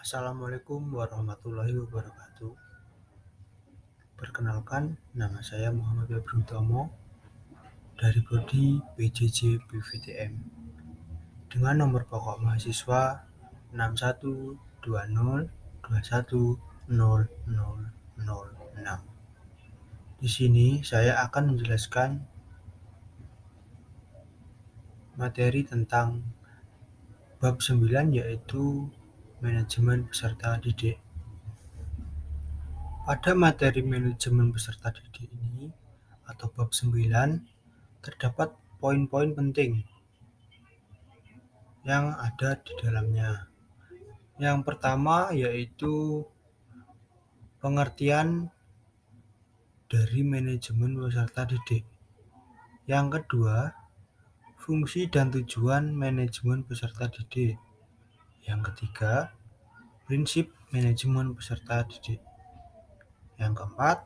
Assalamualaikum warahmatullahi wabarakatuh. Perkenalkan, nama saya Muhammad Febri Utomo dari Prodi PJJ PVTM dengan nomor pokok mahasiswa 6120210006. Di sini saya akan menjelaskan materi tentang bab 9 yaitu manajemen peserta didik. Pada materi manajemen peserta didik ini atau bab 9 terdapat poin-poin penting yang ada di dalamnya. Yang pertama yaitu pengertian dari manajemen peserta didik. Yang kedua, fungsi dan tujuan manajemen peserta didik. Yang ketiga, prinsip manajemen peserta didik. Yang keempat,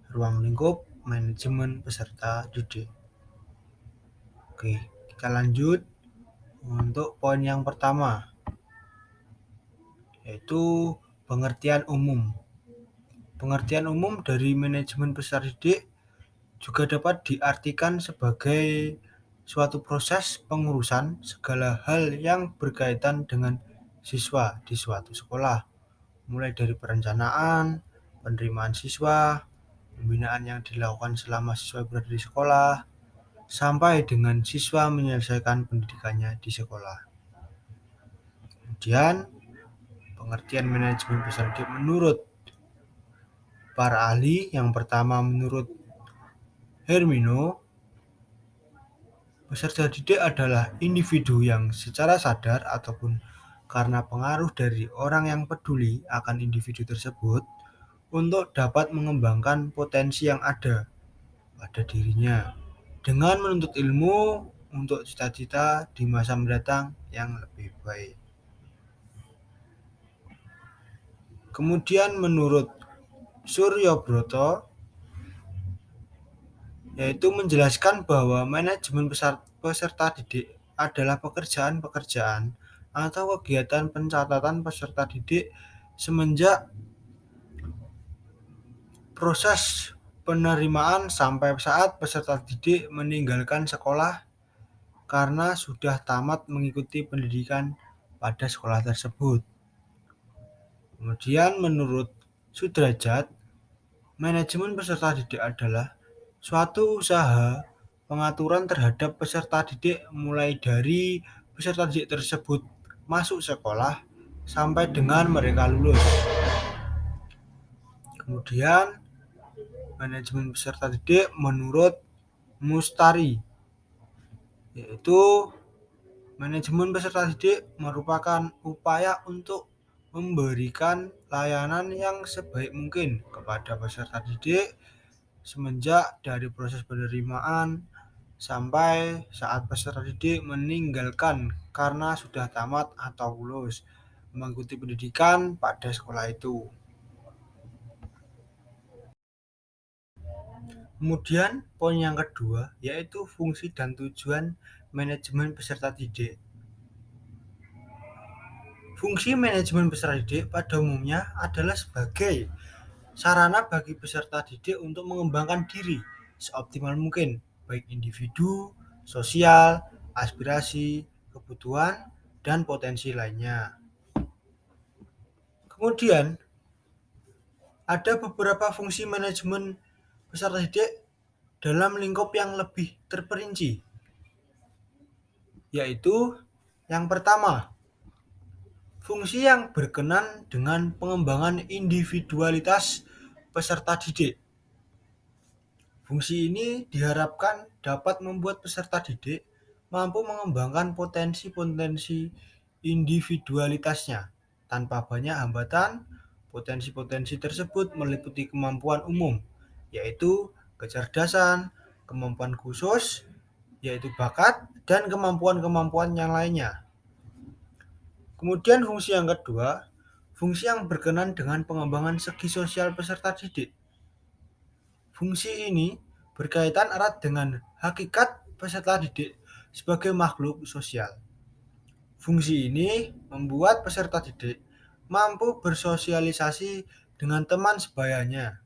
ruang lingkup manajemen peserta didik. Oke, kita lanjut untuk poin yang pertama, yaitu pengertian umum. Pengertian umum dari manajemen peserta didik juga dapat diartikan sebagai suatu proses pengurusan segala hal yang berkaitan dengan siswa di suatu sekolah, mulai dari perencanaan, penerimaan siswa, pembinaan yang dilakukan selama siswa berada di sekolah, sampai dengan siswa menyelesaikan pendidikannya di sekolah. Kemudian, pengertian manajemen peserta didik menurut para ahli, yang pertama menurut Hermino, peserta didik adalah individu yang secara sadar ataupun karena pengaruh dari orang yang peduli akan individu tersebut untuk dapat mengembangkan potensi yang ada pada dirinya dengan menuntut ilmu untuk cita-cita di masa mendatang yang lebih baik. Kemudian menurut Suryo Broto, yaitu menjelaskan bahwa manajemen peserta didik adalah pekerjaan-pekerjaan atau kegiatan pencatatan peserta didik semenjak proses penerimaan sampai saat peserta didik meninggalkan sekolah karena sudah tamat mengikuti pendidikan pada sekolah tersebut. Kemudian menurut Sudrajat, manajemen peserta didik adalah suatu usaha pengaturan terhadap peserta didik mulai dari peserta didik tersebut masuk sekolah sampai dengan mereka lulus. Kemudian manajemen peserta didik menurut Mustari, yaitu manajemen peserta didik merupakan upaya untuk memberikan layanan yang sebaik mungkin kepada peserta didik semenjak dari proses penerimaan sampai saat peserta didik meninggalkan karena sudah tamat atau lulus mengikuti pendidikan pada sekolah itu. Kemudian poin yang kedua yaitu fungsi dan tujuan manajemen peserta didik. Fungsi manajemen peserta didik pada umumnya adalah sebagai sarana bagi peserta didik untuk mengembangkan diri seoptimal mungkin, baik individu, sosial, aspirasi, kebutuhan, dan potensi lainnya. Kemudian, ada beberapa fungsi manajemen peserta didik dalam lingkup yang lebih terperinci, yaitu yang pertama, fungsi yang berkenan dengan pengembangan individualitas peserta didik. Fungsi ini diharapkan dapat membuat peserta didik mampu mengembangkan potensi-potensi individualitasnya tanpa banyak hambatan. Potensi-potensi tersebut meliputi kemampuan umum, yaitu kecerdasan, kemampuan khusus, yaitu bakat, dan kemampuan-kemampuan yang lainnya. Kemudian fungsi yang kedua, fungsi yang berkenan dengan pengembangan segi sosial peserta didik. Fungsi ini berkaitan erat dengan hakikat peserta didik sebagai makhluk sosial. Fungsi ini membuat peserta didik mampu bersosialisasi dengan teman sebayanya,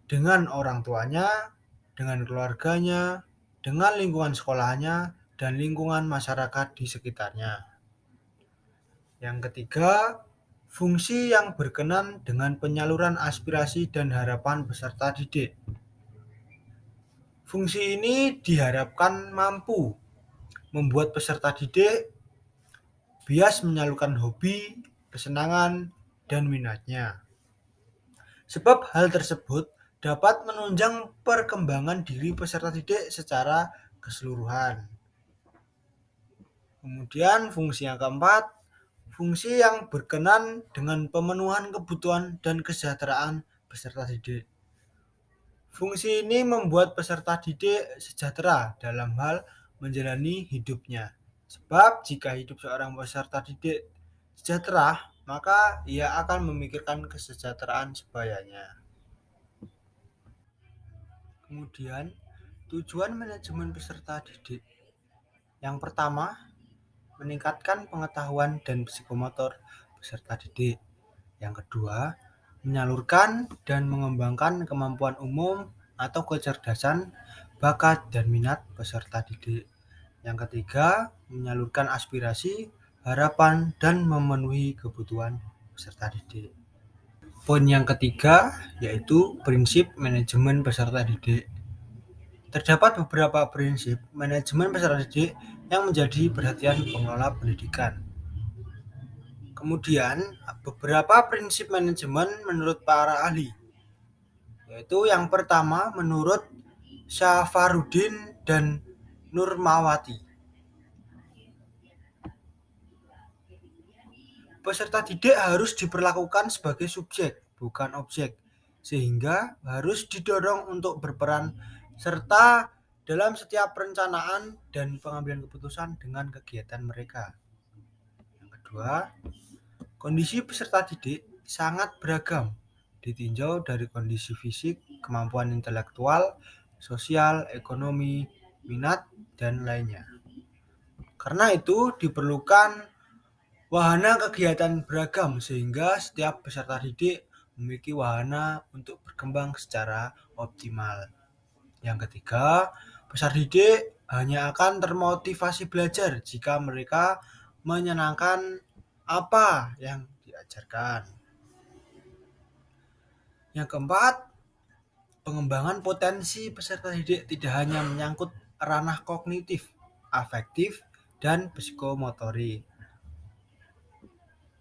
dengan orang tuanya, dengan keluarganya, dengan lingkungan sekolahnya, dan lingkungan masyarakat di sekitarnya. Yang ketiga, fungsi yang berkenan dengan penyaluran aspirasi dan harapan peserta didik. Fungsi ini diharapkan mampu membuat peserta didik bias menyalurkan hobi, kesenangan, dan minatnya. Sebab hal tersebut dapat menunjang perkembangan diri peserta didik secara keseluruhan. Kemudian fungsi yang keempat, fungsi yang berkenan dengan pemenuhan kebutuhan dan kesejahteraan peserta didik. Fungsi ini membuat peserta didik sejahtera dalam hal menjalani hidupnya. Sebab jika hidup seorang peserta didik sejahtera, maka ia akan memikirkan kesejahteraan sebayanya. Kemudian, tujuan manajemen peserta didik. Yang pertama, meningkatkan pengetahuan dan psikomotor peserta didik. Yang kedua, menyalurkan dan mengembangkan kemampuan umum atau kecerdasan, bakat, dan minat peserta didik. Yang ketiga, menyalurkan aspirasi, harapan, dan memenuhi kebutuhan peserta didik. Poin yang ketiga yaitu prinsip manajemen peserta didik. Terdapat beberapa prinsip manajemen peserta didik yang menjadi perhatian pengelola pendidikan. Kemudian, beberapa prinsip manajemen menurut para ahli, yaitu yang pertama menurut Syafarudin dan Nurmawati. Peserta didik harus diperlakukan sebagai subjek, bukan objek, sehingga harus didorong untuk berperan serta dalam setiap perencanaan dan pengambilan keputusan dengan kegiatan mereka. Yang kedua, kondisi peserta didik sangat beragam, ditinjau dari kondisi fisik, kemampuan intelektual, sosial, ekonomi, minat, dan lainnya. Karena itu diperlukan wahana kegiatan beragam sehingga setiap peserta didik memiliki wahana untuk berkembang secara optimal. Yang ketiga, peserta didik hanya akan termotivasi belajar jika mereka menyenangkan apa yang diajarkan. Yang keempat, pengembangan potensi peserta didik tidak hanya menyangkut ranah kognitif, afektif, dan psikomotorik.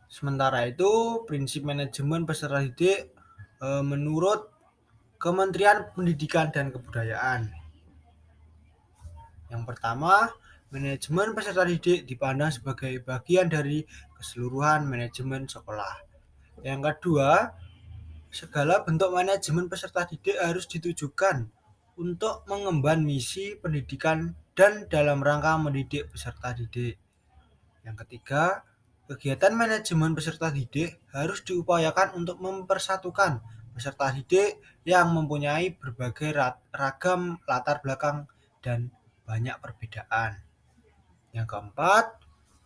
Sementara itu, prinsip manajemen peserta didik menurut Kementerian Pendidikan dan Kebudayaan. Yang pertama, manajemen peserta didik dipandang sebagai bagian dari keseluruhan manajemen sekolah. Yang kedua, segala bentuk manajemen peserta didik harus ditujukan untuk mengemban misi pendidikan dan dalam rangka mendidik peserta didik. Yang ketiga, kegiatan manajemen peserta didik harus diupayakan untuk mempersatukan peserta didik yang mempunyai berbagai ragam latar belakang dan banyak perbedaan. Yang keempat,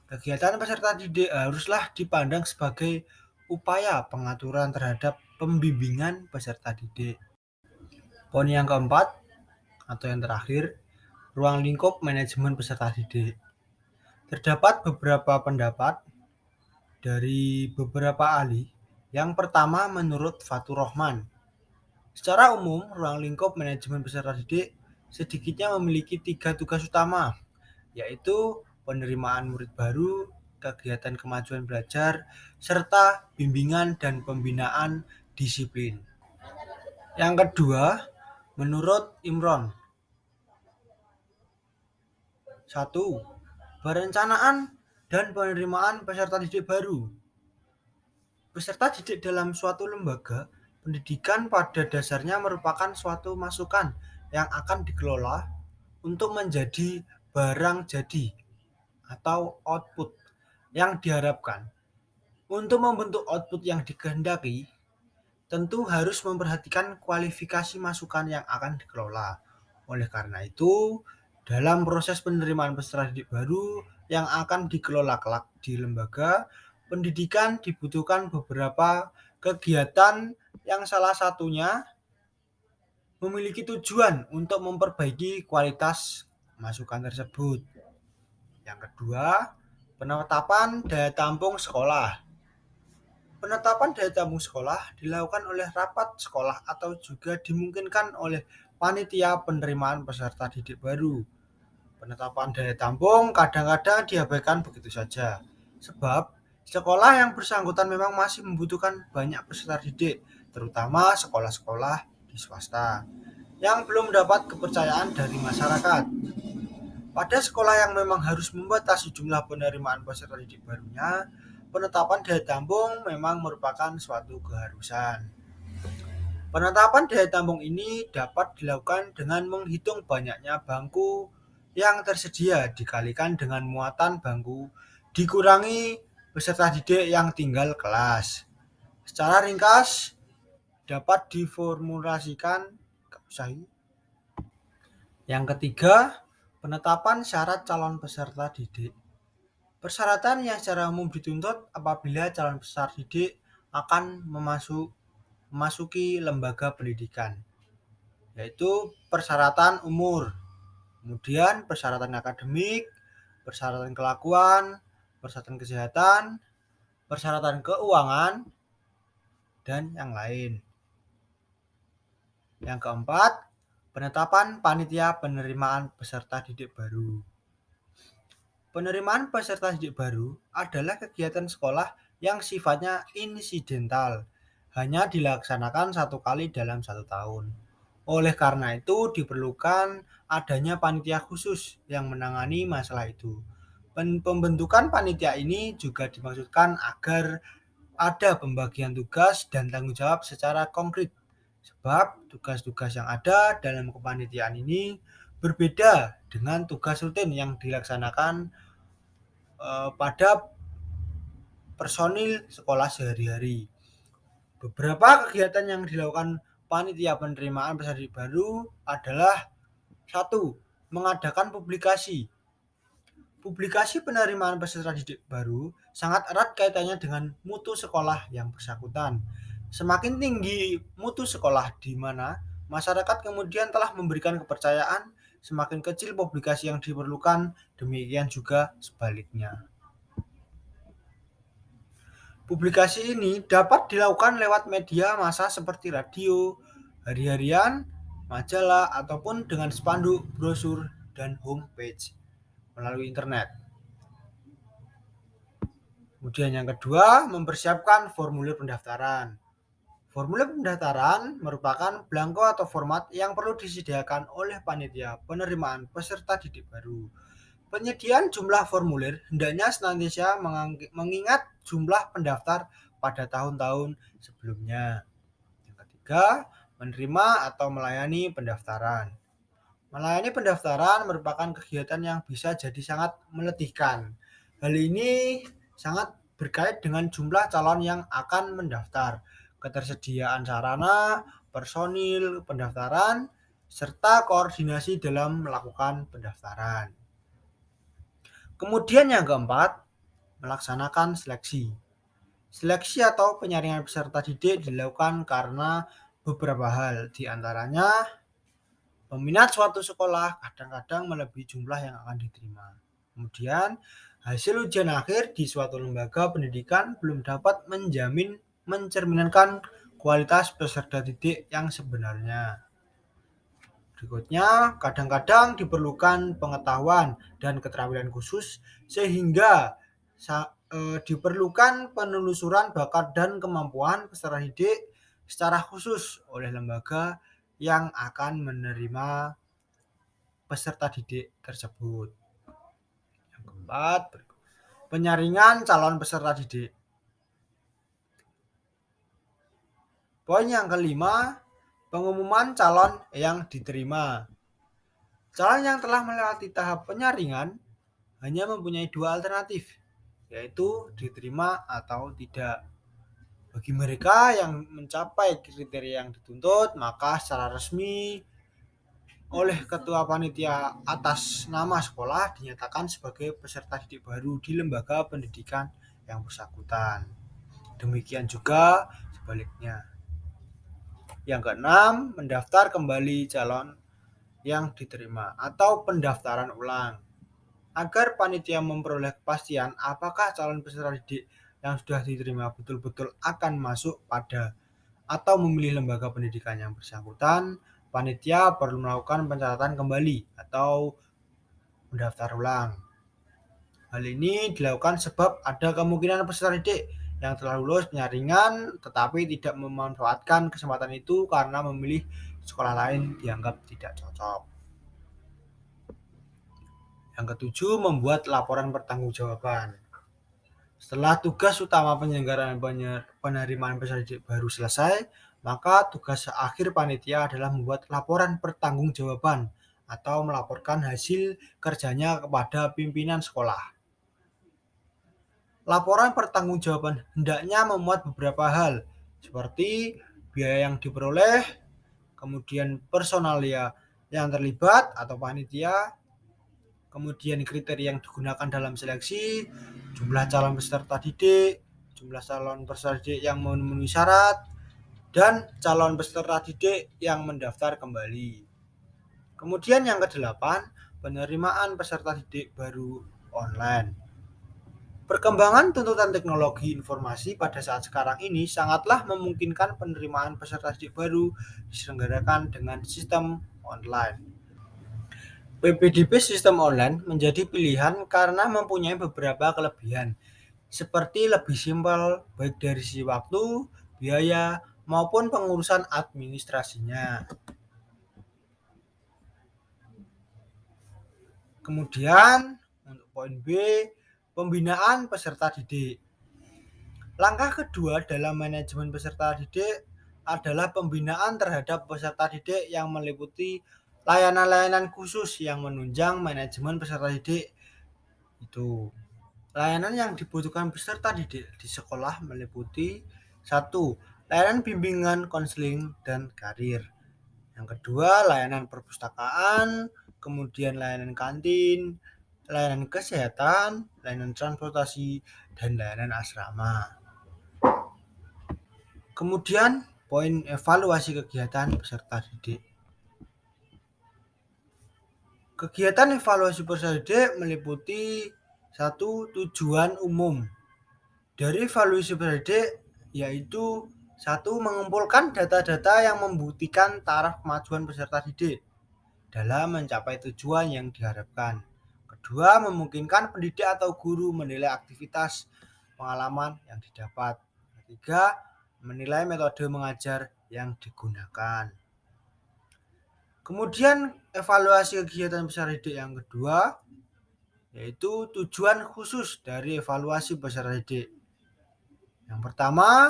kegiatan peserta didik haruslah dipandang sebagai upaya pengaturan terhadap pembimbingan peserta didik. Poin yang keempat atau yang terakhir, ruang lingkup manajemen peserta didik. Terdapat beberapa pendapat dari beberapa ahli. Yang pertama menurut Fatur Rahman. Secara umum, ruang lingkup manajemen peserta didik sedikitnya memiliki 3 tugas utama, yaitu penerimaan murid baru, kegiatan kemajuan belajar, serta bimbingan dan pembinaan disiplin. Yang kedua, menurut Imron. 1. Perencanaan dan penerimaan peserta didik baru. Peserta didik dalam suatu lembaga pendidikan pada dasarnya merupakan suatu masukan yang akan dikelola untuk menjadi barang jadi atau output yang diharapkan. Untuk membentuk output yang dikehendaki, tentu harus memperhatikan kualifikasi masukan yang akan dikelola. Oleh karena itu, dalam proses penerimaan peserta didik baru yang akan dikelola kelak di lembaga, pendidikan dibutuhkan beberapa kegiatan yang salah satunya memiliki tujuan untuk memperbaiki kualitas masukan tersebut. Yang kedua, penetapan daya tampung sekolah. Penetapan daya tampung sekolah dilakukan oleh rapat sekolah atau juga dimungkinkan oleh panitia penerimaan peserta didik baru. Penetapan daya tampung kadang-kadang diabaikan begitu saja, sebab sekolah yang bersangkutan memang masih membutuhkan banyak peserta didik, terutama sekolah-sekolah di swasta, yang belum mendapat kepercayaan dari masyarakat. Pada sekolah yang memang harus membatasi jumlah penerimaan peserta didik barunya, penetapan daya tampung memang merupakan suatu keharusan. Penetapan daya tampung ini dapat dilakukan dengan menghitung banyaknya bangku yang tersedia dikalikan dengan muatan bangku dikurangi peserta didik yang tinggal kelas. Secara ringkas dapat diformulasikan. Yang ketiga, penetapan syarat calon peserta didik. Persyaratan yang secara umum dituntut apabila calon peserta didik akan memasuki lembaga pendidikan, yaitu persyaratan umur, kemudian persyaratan akademik, persyaratan kelakuan, persyaratan kesehatan, persyaratan keuangan, dan yang lain. Yang keempat, penetapan panitia penerimaan peserta didik baru. Penerimaan peserta didik baru adalah kegiatan sekolah yang sifatnya insidental, hanya dilaksanakan satu kali dalam 1 tahun. Oleh karena itu diperlukan adanya panitia khusus yang menangani masalah itu. Pembentukan panitia ini juga dimaksudkan agar ada pembagian tugas dan tanggung jawab secara konkret, sebab tugas-tugas yang ada dalam kepanitiaan ini berbeda dengan tugas rutin yang dilaksanakan pada personil sekolah sehari-hari. Beberapa kegiatan yang dilakukan panitia penerimaan peserta didik baru adalah: 1. Mengadakan publikasi. Publikasi penerimaan peserta didik baru sangat erat kaitannya dengan mutu sekolah yang bersangkutan. Semakin tinggi mutu sekolah di mana masyarakat kemudian telah memberikan kepercayaan, semakin kecil publikasi yang diperlukan, demikian juga sebaliknya. Publikasi ini dapat dilakukan lewat media massa seperti radio, hari-harian, majalah, ataupun dengan spanduk, brosur, dan homepage melalui internet. Kemudian yang kedua, mempersiapkan formulir pendaftaran. Formulir pendaftaran merupakan belangko atau format yang perlu disediakan oleh panitia penerimaan peserta didik baru. Penyediaan jumlah formulir hendaknya senantiasa mengingat jumlah pendaftar pada tahun-tahun sebelumnya. Yang ketiga, menerima atau melayani pendaftaran. Melayani pendaftaran merupakan kegiatan yang bisa jadi sangat meletihkan. Hal ini sangat berkait dengan jumlah calon yang akan mendaftar, ketersediaan sarana, personil pendaftaran, serta koordinasi dalam melakukan pendaftaran. Kemudian yang keempat, melaksanakan seleksi. Seleksi atau penyaringan peserta didik dilakukan karena beberapa hal, di antaranya peminat suatu sekolah kadang-kadang melebihi jumlah yang akan diterima. Kemudian, hasil ujian akhir di suatu lembaga pendidikan belum dapat mencerminkan kualitas peserta didik yang sebenarnya. Berikutnya, kadang-kadang diperlukan pengetahuan dan keterampilan khusus sehingga diperlukan penelusuran bakat dan kemampuan peserta didik secara khusus oleh lembaga yang akan menerima peserta didik tersebut. Yang keempat, penyaringan calon peserta didik. Poin yang kelima, pengumuman calon yang diterima. Calon yang telah melewati tahap penyaringan hanya mempunyai dua alternatif, yaitu diterima atau tidak. Bagi mereka yang mencapai kriteria yang dituntut, maka secara resmi oleh ketua panitia atas nama sekolah dinyatakan sebagai peserta didik baru di lembaga pendidikan yang bersangkutan. Demikian juga sebaliknya. Yang keenam, mendaftar kembali calon yang diterima atau pendaftaran ulang. Agar panitia memperoleh kepastian apakah calon peserta didik yang sudah diterima betul-betul akan masuk pada atau memilih lembaga pendidikan yang bersangkutan, panitia perlu melakukan pencatatan kembali atau mendaftar ulang. Hal ini dilakukan sebab ada kemungkinan peserta didik yang telah lulus penyaringan tetapi tidak memanfaatkan kesempatan itu karena memilih sekolah lain dianggap tidak cocok. Yang ketujuh, membuat laporan pertanggungjawaban. Setelah tugas utama penyelenggaraan penerimaan peserta didik baru selesai, maka tugas akhir panitia adalah membuat laporan pertanggungjawaban atau melaporkan hasil kerjanya kepada pimpinan sekolah. Laporan pertanggungjawaban hendaknya memuat beberapa hal, seperti biaya yang diperoleh, kemudian personalia yang terlibat atau panitia, kemudian kriteria yang digunakan dalam seleksi, jumlah calon peserta didik, jumlah calon peserta didik yang memenuhi syarat, dan calon peserta didik yang mendaftar kembali. Kemudian yang kedelapan, penerimaan peserta didik baru online. Perkembangan tuntutan teknologi informasi pada saat sekarang ini sangatlah memungkinkan penerimaan peserta didik baru diselenggarakan dengan sistem online. PPDB sistem online menjadi pilihan karena mempunyai beberapa kelebihan, seperti lebih simpel baik dari sisi waktu, biaya, maupun pengurusan administrasinya. Kemudian, untuk poin B, pembinaan peserta didik. Langkah kedua dalam manajemen peserta didik adalah pembinaan terhadap peserta didik yang meliputi layanan-layanan khusus yang menunjang manajemen peserta didik itu. Layanan yang dibutuhkan peserta didik di sekolah meliputi 1. Layanan bimbingan, konseling, dan karir. Yang kedua, layanan perpustakaan, kemudian layanan kantin, layanan kesehatan, layanan transportasi, dan layanan asrama. Kemudian, poin evaluasi kegiatan peserta didik. Kegiatan evaluasi peserta didik meliputi 1. Tujuan umum dari evaluasi peserta didik yaitu 1. Mengumpulkan data-data yang membuktikan taraf kemajuan peserta didik dalam mencapai tujuan yang diharapkan. Kedua, memungkinkan pendidik atau guru menilai aktivitas pengalaman yang didapat. Ketiga, menilai metode mengajar yang digunakan. Kemudian evaluasi kegiatan peserta didik yang kedua yaitu tujuan khusus dari evaluasi peserta didik. Yang pertama,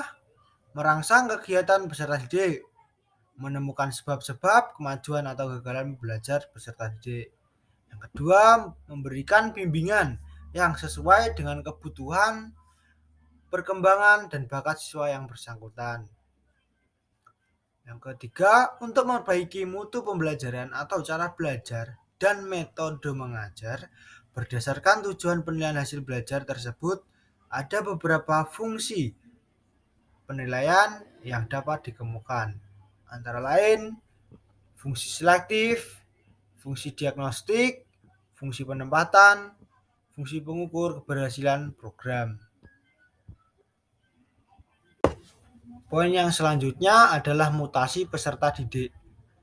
merangsang kegiatan peserta didik, menemukan sebab-sebab kemajuan atau kegagalan belajar peserta didik. Yang kedua, memberikan bimbingan yang sesuai dengan kebutuhan, perkembangan, dan bakat siswa yang bersangkutan. Yang ketiga, untuk memperbaiki mutu pembelajaran atau cara belajar dan metode mengajar berdasarkan tujuan penilaian hasil belajar tersebut, ada beberapa fungsi penilaian yang dapat dikemukakan. Antara lain, fungsi selektif, fungsi diagnostik, fungsi penempatan, fungsi pengukur keberhasilan program. Poin yang selanjutnya adalah mutasi peserta didik.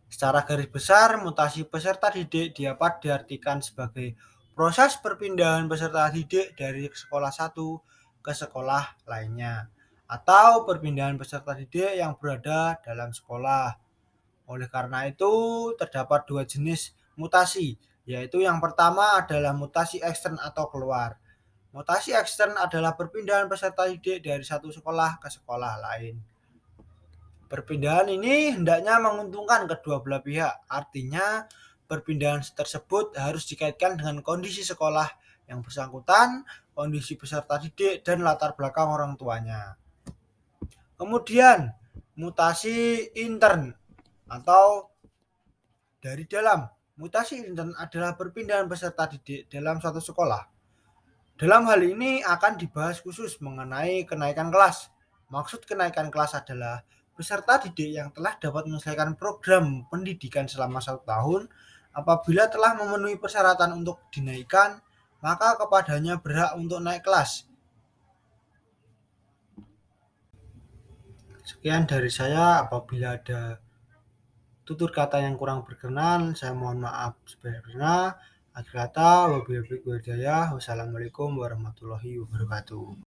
Secara garis besar, mutasi peserta didik dapat diartikan sebagai proses perpindahan peserta didik dari sekolah satu ke sekolah lainnya, atau perpindahan peserta didik yang berada dalam sekolah. Oleh karena itu, terdapat dua jenis mutasi, yaitu yang pertama adalah mutasi ekstern atau keluar. Mutasi ekstern adalah perpindahan peserta didik dari satu sekolah ke sekolah lain. Perpindahan ini hendaknya menguntungkan kedua belah pihak. Artinya, perpindahan tersebut harus dikaitkan dengan kondisi sekolah yang bersangkutan, kondisi peserta didik, dan latar belakang orang tuanya. Kemudian, mutasi intern atau dari dalam. Mutasi intern adalah perpindahan peserta didik dalam suatu sekolah. Dalam hal ini akan dibahas khusus mengenai kenaikan kelas. Maksud kenaikan kelas adalah peserta didik yang telah dapat menyelesaikan program pendidikan selama 1 tahun, apabila telah memenuhi persyaratan untuk dinaikkan, maka kepadanya berhak untuk naik kelas. Sekian dari saya. Apabila ada tutur kata yang kurang berkenan, saya mohon maaf sebesar-besarnya. Akhir kata, wabillahi taufiq wal hidayah. Wassalamualaikum warahmatullahi wabarakatuh.